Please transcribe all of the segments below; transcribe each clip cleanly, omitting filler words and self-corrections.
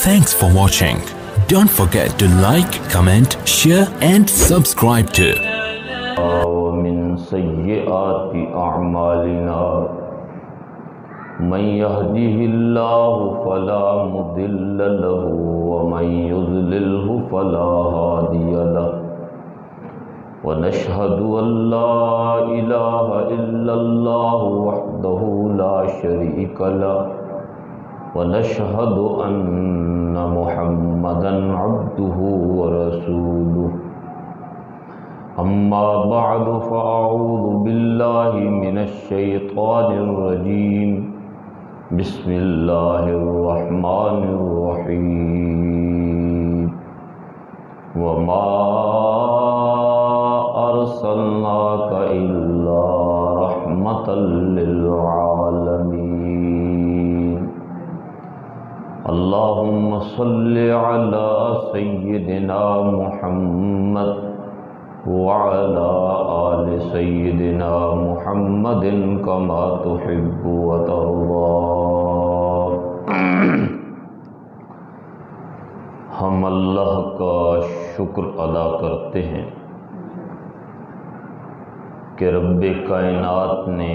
Thanks for watching. Don't forget to like, comment, share and subscribe to. ومن سيئات أعمالنا من يهده الله فلا مضل له ومن يضلله فلا هادي له ونشهد أن لا إله إلا الله وحده لا شريك له ونشهد أن محمدا عبده ورسوله أما بعد فأعوذ بالله من الشيطان الرجيم بسم الله الرحمن الرحيم وما أرسلناك إلا رحمة للعالمين اللهم صل على سيدنا محمد وعلى آل سيدنا محمد كما تحب وترضى۔ ہم اللہ کا شکر ادا کرتے ہیں کہ رب کائنات نے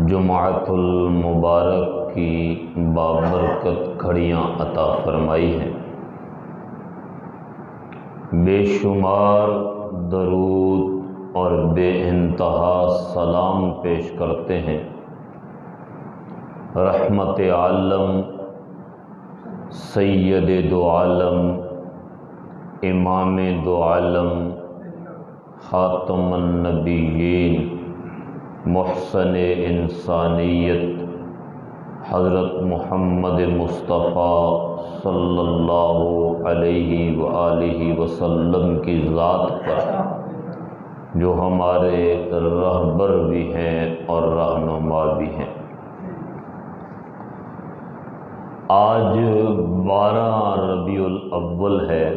جمعۃ المبارک کی بابرکت گھڑیاں عطا فرمائی ہیں۔ بے شمار درود اور بے انتہا سلام پیش کرتے ہیں رحمت عالم سید دو عالم امام دو عالم خاتم النبیین محسن انسانیت حضرت محمد مصطفیٰ صلی اللہ علیہ وآلہ وسلم کی ذات پر جو ہمارے رہبر بھی ہیں اور رہنما بھی ہیں۔ آج 12 ربیع الاول ہے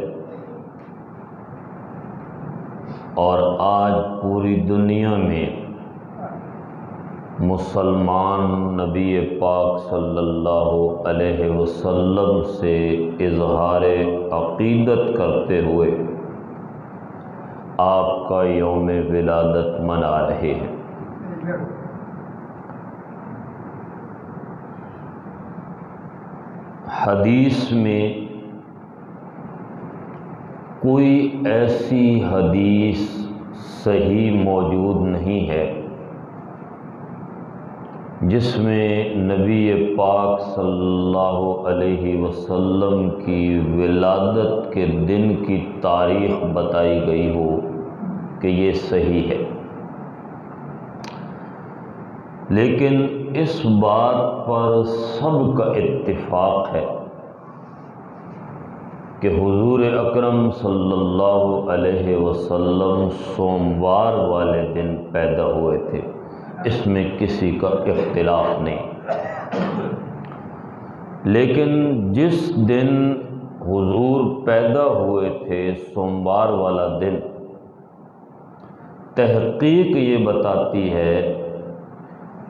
اور آج پوری دنیا میں مسلمان نبی پاک صلی اللہ علیہ وسلم سے اظہار عقیدت کرتے ہوئے آپ کا یوم ولادت منا رہے ہیں۔ حدیث میں کوئی ایسی حدیث صحیح موجود نہیں ہے جس میں نبی پاک صلی اللہ علیہ وسلم کی ولادت کے دن کی تاریخ بتائی گئی ہو کہ یہ صحیح ہے، لیکن اس بات پر سب کا اتفاق ہے کہ حضور اکرم صلی اللہ علیہ وسلم سوموار والے دن پیدا ہوئے تھے، اس میں کسی کا اختلاف نہیں۔ لیکن جس دن حضور پیدا ہوئے تھے سوموار والا دن، تحقیق یہ بتاتی ہے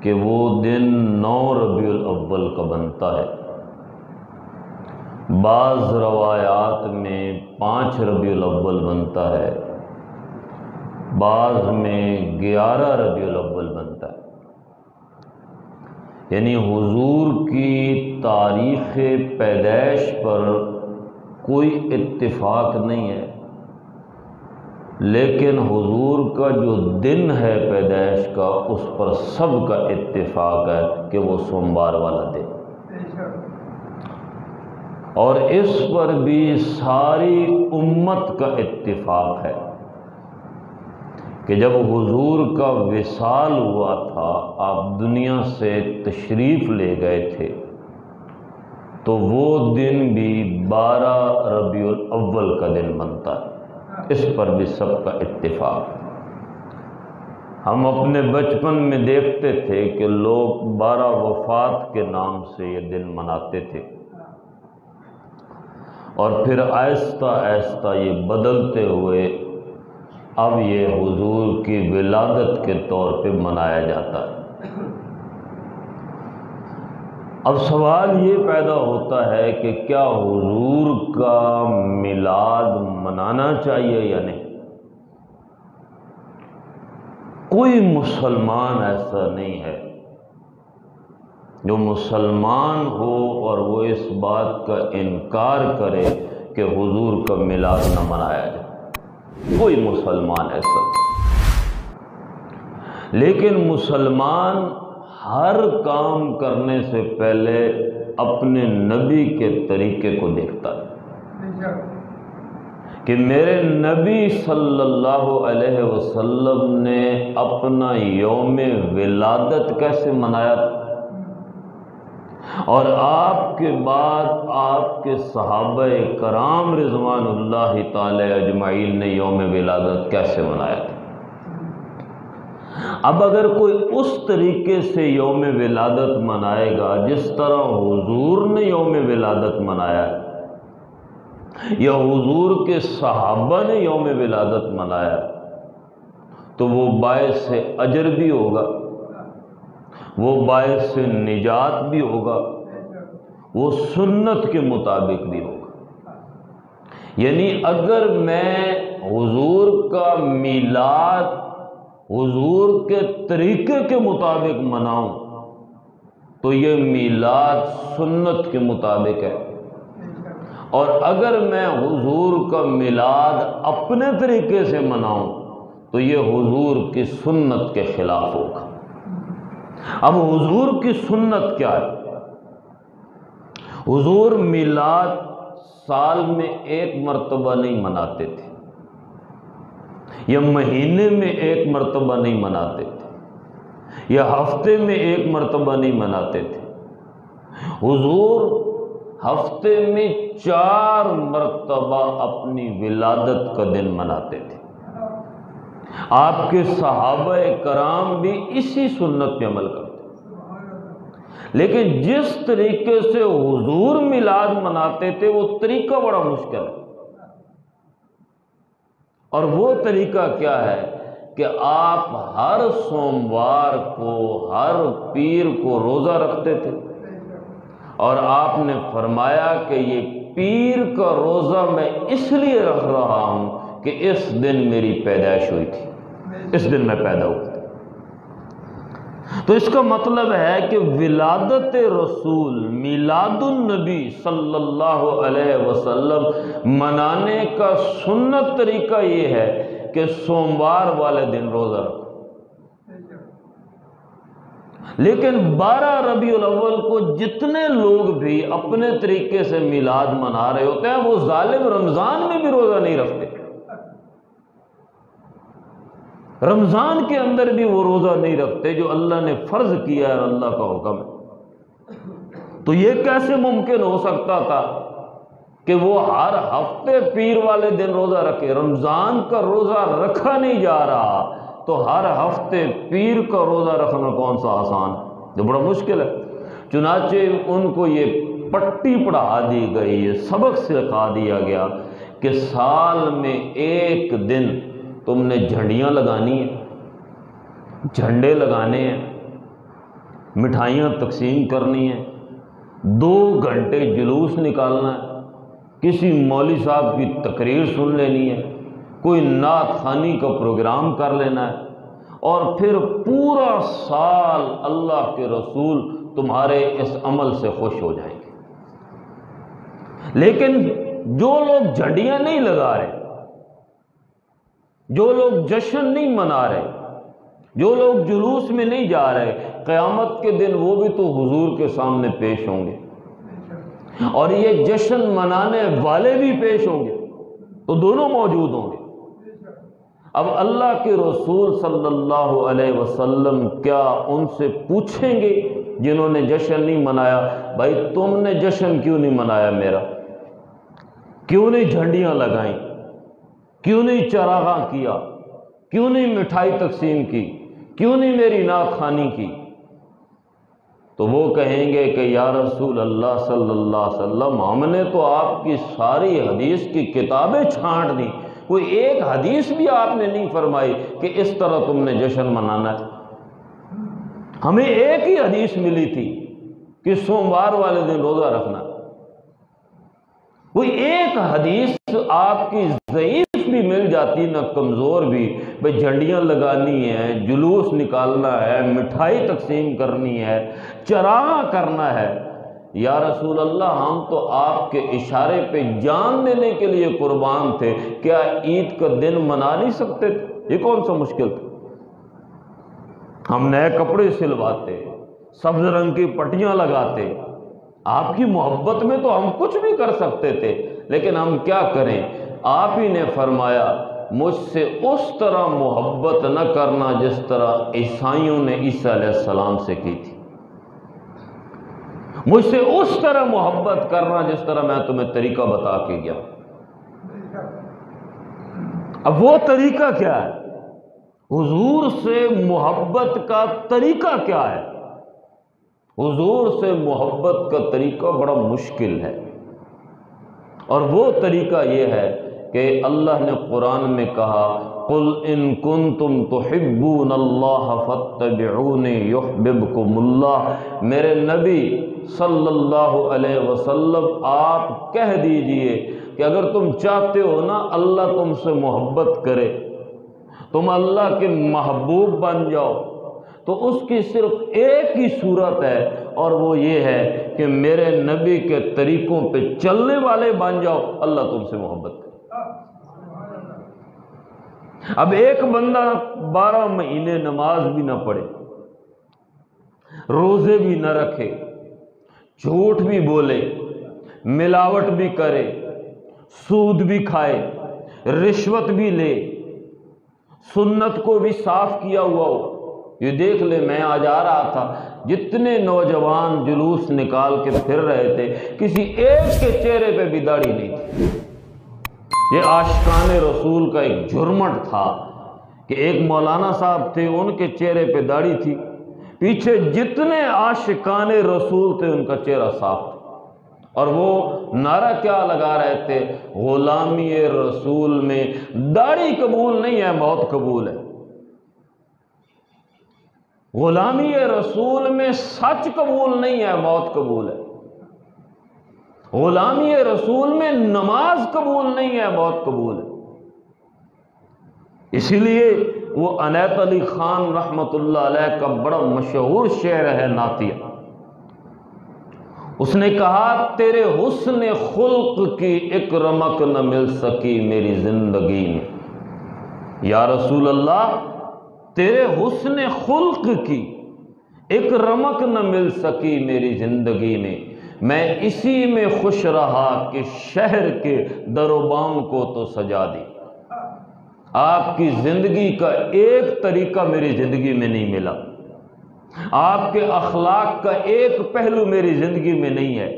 کہ وہ دن 9 ربیع الاول کا بنتا ہے۔ بعض روایات میں 5 ربیع الاول بنتا ہے، بعض میں 11 ربیع الاول بنتا ہے۔ یعنی حضور کی تاریخ پیدائش پر کوئی اتفاق نہیں ہے، لیکن حضور کا جو دن ہے پیدائش کا اس پر سب کا اتفاق ہے کہ وہ سوموار والا دن، اور اس پر بھی ساری امت کا اتفاق ہے کہ جب حضور کا وصال ہوا تھا، آپ دنیا سے تشریف لے گئے تھے، تو وہ دن بھی 12 ربیع الاول کا دن بنتا ہے۔ اس پر بھی سب کا اتفاق۔ ہم اپنے بچپن میں دیکھتے تھے کہ لوگ 12 وفات کے نام سے یہ دن مناتے تھے، اور پھر آہستہ آہستہ یہ بدلتے ہوئے اب یہ حضور کی ولادت کے طور پہ منایا جاتا ہے۔ اب سوال یہ پیدا ہوتا ہے کہ کیا حضور کا میلاد منانا چاہیے یا نہیں؟ کوئی مسلمان ایسا نہیں ہے جو مسلمان ہو اور وہ اس بات کا انکار کرے کہ حضور کا میلاد نہ منایا جائے، کوئی مسلمان ایسا نہیں۔ لیکن مسلمان ہر کام کرنے سے پہلے اپنے نبی کے طریقے کو دیکھتا ہے کہ میرے نبی صلی اللہ علیہ وسلم نے اپنا یوم ولادت کیسے منایا تھا، اور آپ کے بعد آپ کے صحابہ کرام رضوان اللہ تعالی اجمعین نے یوم ولادت کیسے منایا تھا۔ اب اگر کوئی اس طریقے سے یوم ولادت منائے گا جس طرح حضور نے یوم ولادت منایا ہے، یا حضور کے صحابہ نے یوم ولادت منایا، تو وہ باعث اجر بھی ہوگا، وہ باعث نجات بھی ہوگا، وہ سنت کے مطابق بھی ہوگا۔ یعنی اگر میں حضور کا میلاد حضور کے طریقے کے مطابق مناؤں تو یہ میلاد سنت کے مطابق ہے، اور اگر میں حضور کا میلاد اپنے طریقے سے مناؤں تو یہ حضور کی سنت کے خلاف ہوگا۔ اب حضور کی سنت کیا ہے؟ حضور میلاد سال میں ایک مرتبہ نہیں مناتے تھے، یا مہینے میں ایک مرتبہ نہیں مناتے تھے، یا ہفتے میں ایک مرتبہ نہیں مناتے تھے۔ حضور ہفتے میں 4 مرتبہ اپنی ولادت کا دن مناتے تھے۔ آپ کے صحابہ کرام بھی اسی سنت پہ عمل کرتے، لیکن جس طریقے سے حضور میلاد مناتے تھے وہ طریقہ بڑا مشکل ہے۔ اور وہ طریقہ کیا ہے کہ آپ ہر سوموار کو، ہر پیر کو روزہ رکھتے تھے، اور آپ نے فرمایا کہ یہ پیر کا روزہ میں اس لیے رکھ رہا ہوں کہ اس دن میری پیدائش ہوئی تھی، اس دن میں پیدا ہوا تھا۔ تو اس کا مطلب ہے کہ ولادت رسول، میلاد النبی صلی اللہ علیہ وسلم منانے کا سنت طریقہ یہ ہے کہ سوموار والے دن روزہ رکھو۔ لیکن 12 ربیع الاول کو جتنے لوگ بھی اپنے طریقے سے میلاد منا رہے ہوتے ہیں وہ ظالم رمضان میں بھی روزہ نہیں رکھتے، رمضان کے اندر بھی وہ روزہ نہیں رکھتے جو اللہ نے فرض کیا ہے اور اللہ کا حکم ہے۔ تو یہ کیسے ممکن ہو سکتا تھا کہ وہ ہر ہفتے پیر والے دن روزہ رکھے؟ رمضان کا روزہ رکھا نہیں جا رہا تو ہر ہفتے پیر کا روزہ رکھنا کون سا آسان ہے؟ جو بڑا مشکل ہے۔ چنانچہ ان کو یہ پٹی پڑھا دی گئی، یہ سبق سکھا دیا گیا کہ سال میں ایک دن تم نے جھنڈیاں لگانی ہیں، جھنڈے لگانے ہیں، مٹھائیاں تقسیم کرنی ہیں، 2 گھنٹے جلوس نکالنا ہے، کسی مولوی صاحب کی تقریر سن لینی ہے، کوئی نعت خوانی کا پروگرام کر لینا ہے، اور پھر پورا سال اللہ کے رسول تمہارے اس عمل سے خوش ہو جائیں گے۔ لیکن جو لوگ جھنڈیاں نہیں لگا رہے، جو لوگ جشن نہیں منا رہے، جو لوگ جلوس میں نہیں جا رہے، قیامت کے دن وہ بھی تو حضور کے سامنے پیش ہوں گے، اور یہ جشن منانے والے بھی پیش ہوں گے، تو دونوں موجود ہوں گے۔ اب اللہ کے رسول صلی اللہ علیہ وسلم کیا ان سے پوچھیں گے جنہوں نے جشن نہیں منایا، بھائی تم نے جشن کیوں نہیں منایا میرا؟ کیوں نہیں جھنڈیاں لگائیں؟ کیوں نہیں چراغاں کیا؟ کیوں نہیں مٹھائی تقسیم کی؟ کیوں نہیں میری نعت خوانی کی؟ تو وہ کہیں گے کہ یا رسول اللہ صلی اللہ علیہ وسلم، ہم نے تو آپ کی ساری حدیث کی کتابیں چھانٹ دی، کوئی ایک حدیث بھی آپ نے نہیں فرمائی کہ اس طرح تم نے جشن منانا ہے۔ ہمیں ایک ہی حدیث ملی تھی کہ سوموار والے دن روزہ رکھنا. کوئی ایک حدیث آپ کی ضعیف بھی مل جاتی نہ کمزور بھی، بھئی جھنڈیاں لگانی ہے، جلوس نکالنا ہے، مٹھائی تقسیم کرنی ہے، چراغاں کرنا ہے. یا رسول اللہ ہم تو آپ کے اشارے پہ جان دینے کے لیے قربان تھے، کیا عید کا دن منا نہیں سکتے تھے؟ یہ کون سا مشکل تھا؟ ہم نئے کپڑے سلواتے، سبز رنگ کی پٹیاں لگاتے. آپ کی محبت میں تو ہم کچھ بھی کر سکتے تھے، لیکن ہم کیا کریں؟ آپ ہی نے فرمایا مجھ سے اس طرح محبت نہ کرنا جس طرح عیسائیوں نے عیسیٰ علیہ السلام سے کی تھی. مجھ سے اس طرح محبت کرنا جس طرح میں تمہیں طریقہ بتا کے گیا. اب وہ طریقہ کیا ہے؟ حضور سے محبت کا طریقہ کیا ہے؟ حضور سے محبت کا طریقہ بڑا مشکل ہے، اور وہ طریقہ یہ ہے کہ اللہ نے قرآن میں کہا قُلْ إِن كُنتُمْ تُحِبُّونَ اللَّهَ فَاتَّبِعُونِي يُحْبِبْكُمُ اللَّهُ. میرے نبی صلی اللہ علیہ وسلم آپ کہہ دیجئے کہ اگر تم چاہتے ہو نا اللہ تم سے محبت کرے، تم اللہ کے محبوب بن جاؤ، تو اس کی صرف ایک ہی صورت ہے، اور وہ یہ ہے کہ میرے نبی کے طریقوں پہ چلنے والے بن جاؤ، اللہ تم سے محبت کرے. اب ایک بندہ 12 مہینے نماز بھی نہ پڑھے، روزے بھی نہ رکھے، جھوٹ بھی بولے، ملاوٹ بھی کرے، سود بھی کھائے، رشوت بھی لے، سنت کو بھی صاف کیا ہوا ہو. یہ دیکھ لے، میں آج آ رہا تھا، جتنے نوجوان جلوس نکال کے پھر رہے تھے، کسی ایک کے چہرے پہ بھی داڑھی نہیں تھی. یہ عاشقان رسول کا ایک جرمٹ تھا کہ ایک مولانا صاحب تھے، ان کے چہرے پہ داڑھی تھی، پیچھے جتنے عاشقان رسول تھے ان کا چہرہ صاف تھا. اور وہ نعرہ کیا لگا رہے تھے؟ غلامی رسول میں داڑھی قبول نہیں ہے، موت قبول ہے. غلامی رسول میں سچ قبول نہیں ہے، موت قبول ہے. غلامی رسول میں نماز قبول نہیں ہے، موت قبول ہے. اسی لیے وہ عنایت علی خان رحمت اللہ علیہ کا بڑا مشہور شعر ہے نعتیہ. اس نے کہا تیرے حسن خلق کی ایک رمق نہ مل سکی میری زندگی میں. یا رسول اللہ تیرے حسن خلق کی ایک رمق نہ مل سکی میری زندگی میں اسی میں خوش رہا کہ شہر کے در و بام کو تو سجا دی. آپ کی زندگی کا ایک طریقہ میری زندگی میں نہیں ملا، آپ کے اخلاق کا ایک پہلو میری زندگی میں نہیں ہے،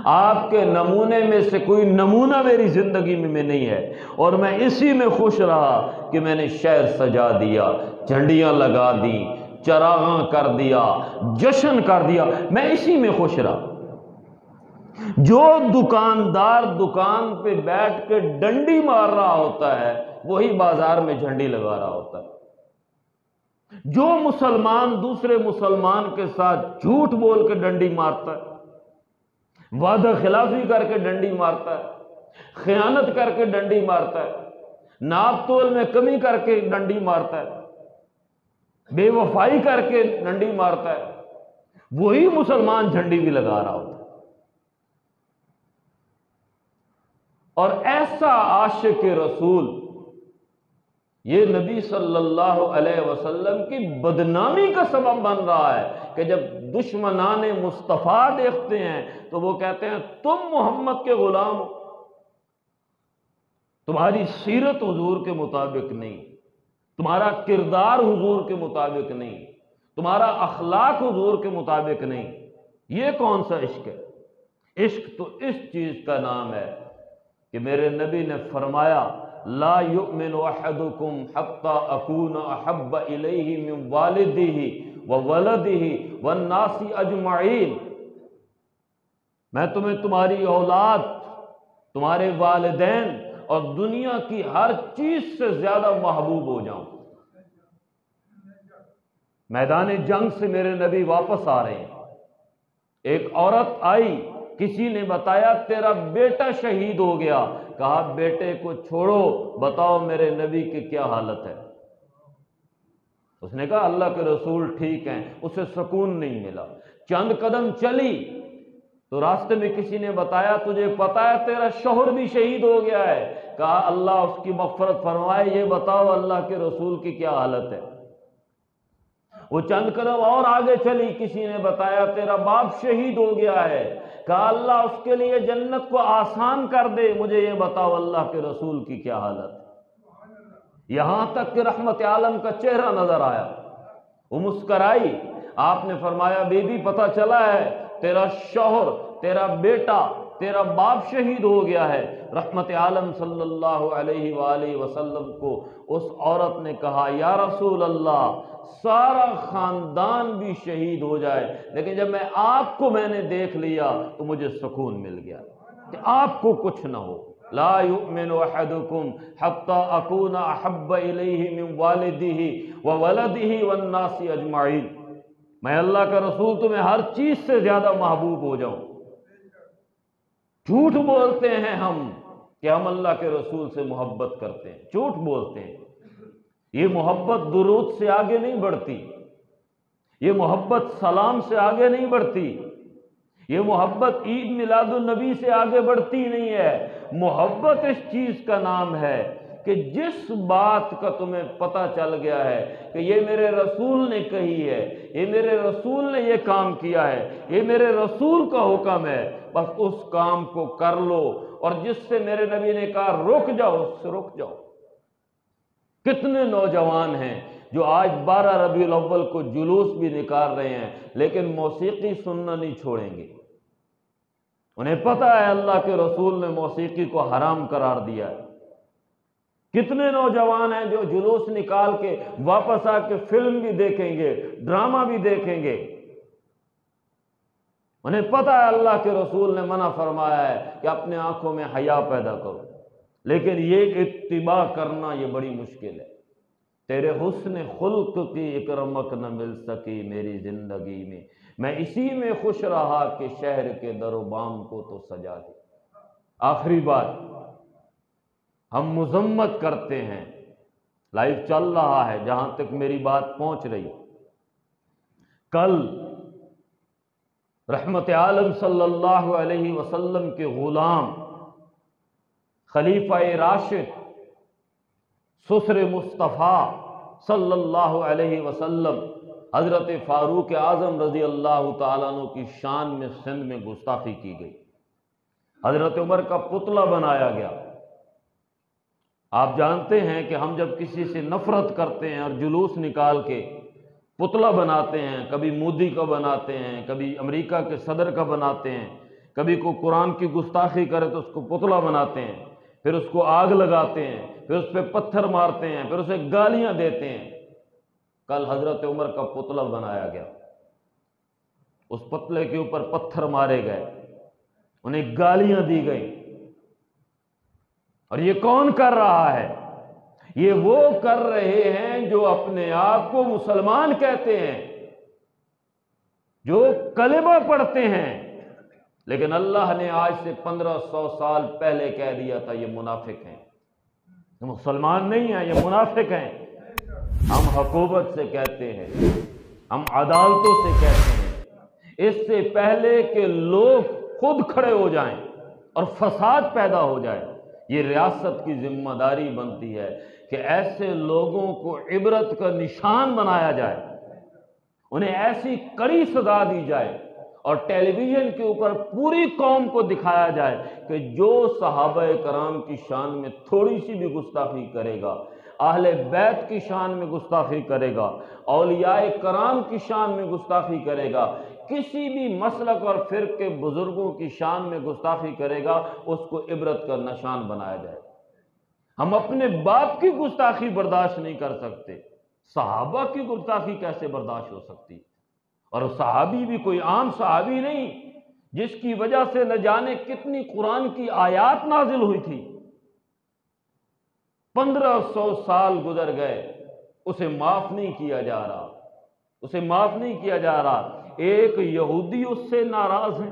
آپ کے نمونے میں سے کوئی نمونہ میری زندگی میں نہیں ہے، اور میں اسی میں خوش رہا کہ میں نے شہر سجا دیا، جھنڈیاں لگا دی، چراغاں کر دیا، جشن کر دیا، میں اسی میں خوش رہا. جو دکاندار دکان پہ بیٹھ کے ڈنڈی مار رہا ہوتا ہے وہی بازار میں جھنڈی لگا رہا ہوتا ہے. جو مسلمان دوسرے مسلمان کے ساتھ جھوٹ بول کے ڈنڈی مارتا ہے، وعدہ خلافی کر کے ڈنڈی مارتا ہے، خیانت کر کے ڈنڈی مارتا ہے، ناپ تول میں کمی کر کے ڈنڈی مارتا ہے، بے وفائی کر کے ڈنڈی مارتا ہے، وہی مسلمان جھنڈی بھی لگا رہا ہوتا ہے. اور ایسا عاشق رسول یہ نبی صلی اللہ علیہ وسلم کی بدنامی کا سبب بن رہا ہے کہ جب دشمنان مصطفیٰ دیکھتے ہیں تو وہ کہتے ہیں تم محمد کے غلام ہو، تمہاری سیرت حضور کے مطابق نہیں، تمہارا کردار حضور کے مطابق نہیں، تمہارا اخلاق حضور کے مطابق نہیں. یہ کون سا عشق ہے؟ عشق تو اس چیز کا نام ہے کہ میرے نبی نے فرمایا لا یؤمن احدکم حتی اکون احب الیہ من والدہ وولدہ والناس اجمعین. میں تمہیں تمہاری اولاد، تمہارے والدین اور دنیا کی ہر چیز سے زیادہ محبوب ہو جاؤں. میدان جنگ سے میرے نبی واپس آ رہے ہیں، ایک عورت آئی، کسی نے بتایا تیرا بیٹا شہید ہو گیا، کہا بیٹے کو چھوڑو، بتاؤ میرے نبی کی کیا حالت ہے؟ اس نے کہا اللہ کے رسول ٹھیک ہیں، اسے سکون نہیں ملا۔ چند قدم چلی تو راستے میں کسی نے بتایا تجھے پتا ہے تیرا شوہر بھی شہید ہو گیا ہے؟ کہا اللہ اس کی مغفرت فرمائے، یہ بتاؤ اللہ کے رسول کی کیا حالت ہے؟ وہ چند قدم اور آگے چلی، کسی نے بتایا تیرا باپ شہید ہو گیا ہے، کہا اللہ اس کے لیے جنت کو آسان کر دے، مجھے یہ بتاؤ اللہ کے رسول کی کیا حالت ہے؟ یہاں تک کہ رحمت عالم کا چہرہ نظر آیا، وہ مسکرائی، آپ نے فرمایا بی بی پتہ چلا ہے تیرا شوہر، تیرا بیٹا، تیرا باپ شہید ہو گیا ہے۔ رحمت عالم صلی اللہ علیہ وآلہ وسلم کو اس عورت نے کہا یا رسول اللہ سارا خاندان بھی شہید ہو جائے، لیکن جب میں نے دیکھ لیا تو مجھے سکون مل گیا کہ آپ کو کچھ نہ ہو۔ لا یؤمن احدکم حتی اکون احب الیہ من والدہ وولدہ والناس اجمعین، میں اللہ کا رسول تمہیں ہر چیز سے زیادہ محبوب ہو جاؤں۔ جھوٹ بولتے ہیں ہم کہ ہم اللہ کے رسول سے محبت کرتے ہیں، جھوٹ بولتے ہیں۔ یہ محبت درود سے آگے نہیں بڑھتی، یہ محبت سلام سے آگے نہیں بڑھتی، یہ محبت عید میلاد النبی سے آگے بڑھتی نہیں ہے۔ محبت اس چیز کا نام ہے کہ جس بات کا تمہیں پتہ چل گیا ہے کہ یہ میرے رسول نے کہی ہے، یہ میرے رسول نے یہ کام کیا ہے، یہ میرے رسول کا حکم ہے، بس اس کام کو کر لو، اور جس سے میرے نبی نے کہا رک جاؤ اس سے رک جاؤ۔ کتنے نوجوان ہیں جو آج 12 ربیع الاول کو جلوس بھی نکال رہے ہیں لیکن موسیقی سننا نہیں چھوڑیں گے، انہیں پتہ ہے اللہ کے رسول نے موسیقی کو حرام قرار دیا ہے۔ کتنے نوجوان ہیں جو جلوس نکال کے واپس آ کے فلم بھی دیکھیں گے، ڈرامہ بھی دیکھیں گے، انہیں پتہ ہے اللہ کے رسول نے منع فرمایا ہے کہ اپنے آنکھوں میں حیا پیدا کرو، لیکن یہ اتباع کرنا یہ بڑی مشکل ہے۔ تیرے حسن خلق کی ایک رمق نہ مل سکی میری زندگی میں اسی میں خوش رہا کہ شہر کے در و بام کو تو سجا دے۔ آخری بات، ہم مذمت کرتے ہیں، لائیو چل رہا ہے جہاں تک میری بات پہنچ رہی، کل رحمت عالم صلی اللہ علیہ وسلم کے غلام خلیفہ راشد سسر مصطفیٰ صلی اللہ علیہ وسلم حضرت فاروق اعظم رضی اللہ تعالیٰ عنہ کی شان میں سندھ میں گستاخی کی گئی، حضرت عمر کا پتلا بنایا گیا۔ آپ جانتے ہیں کہ ہم جب کسی سے نفرت کرتے ہیں اور جلوس نکال کے پتلا بناتے ہیں، کبھی مودی کا بناتے ہیں، کبھی امریکہ کے صدر کا بناتے ہیں، کبھی کوئی قرآن کی گستاخی کرے تو اس کو پتلا بناتے ہیں، پھر اس کو آگ لگاتے ہیں، پھر اس پہ پتھر مارتے ہیں، پھر اسے گالیاں دیتے ہیں۔ کل حضرت عمر کا پتلا بنایا گیا، اس پتلے کے اوپر پتھر مارے گئے، انہیں گالیاں دی گئیں، اور یہ کون کر رہا ہے؟ یہ وہ کر رہے ہیں جو اپنے آپ کو مسلمان کہتے ہیں، جو کلمہ پڑھتے ہیں، لیکن اللہ نے آج سے 1500 سال پہلے کہہ دیا تھا یہ منافق ہیں، یہ مسلمان نہیں ہیں، یہ منافق ہیں۔ ہم حکومت سے کہتے ہیں، ہم عدالتوں سے کہتے ہیں، اس سے پہلے کہ لوگ خود کھڑے ہو جائیں اور فساد پیدا ہو جائے، یہ ریاست کی ذمہ داری بنتی ہے کہ ایسے لوگوں کو عبرت کا نشان بنایا جائے، انہیں ایسی کڑی سزا دی جائے، اور ٹیلی ویژن کے اوپر پوری قوم کو دکھایا جائے کہ جو صحابہ کرام کی شان میں تھوڑی سی بھی گستاخی کرے گا، اہل بیت کی شان میں گستاخی کرے گا، اولیاء کرام کی شان میں گستاخی کرے گا، کسی بھی مسلک اور فرقے کے بزرگوں کی شان میں گستاخی کرے گا، اس کو عبرت کا نشان بنایا جائے۔ ہم اپنے باپ کی گستاخی برداشت نہیں کر سکتے، صحابہ کی گستاخی کیسے برداشت ہو سکتی؟ اور صحابی بھی کوئی عام صحابی نہیں جس کی وجہ سے نہ جانے کتنی قرآن کی آیات نازل ہوئی تھی، 1500 سال گزر گئے، اسے معاف نہیں کیا جا رہا، اسے معاف نہیں کیا جا رہا۔ ایک یہودی اس سے ناراض ہیں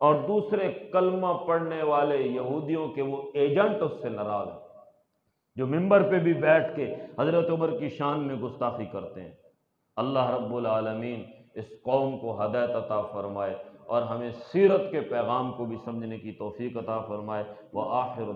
اور دوسرے کلمہ پڑھنے والے یہودیوں کے وہ ایجنٹ اس سے ناراض ہیں، جو ممبر پہ بھی بیٹھ کے حضرت عمر کی شان میں گستاخی کرتے ہیں۔ اللہ رب العالمین اس قوم کو ہدایت عطا فرمائے اور ہمیں سیرت کے پیغام کو بھی سمجھنے کی توفیق عطا فرمائے۔ وآخر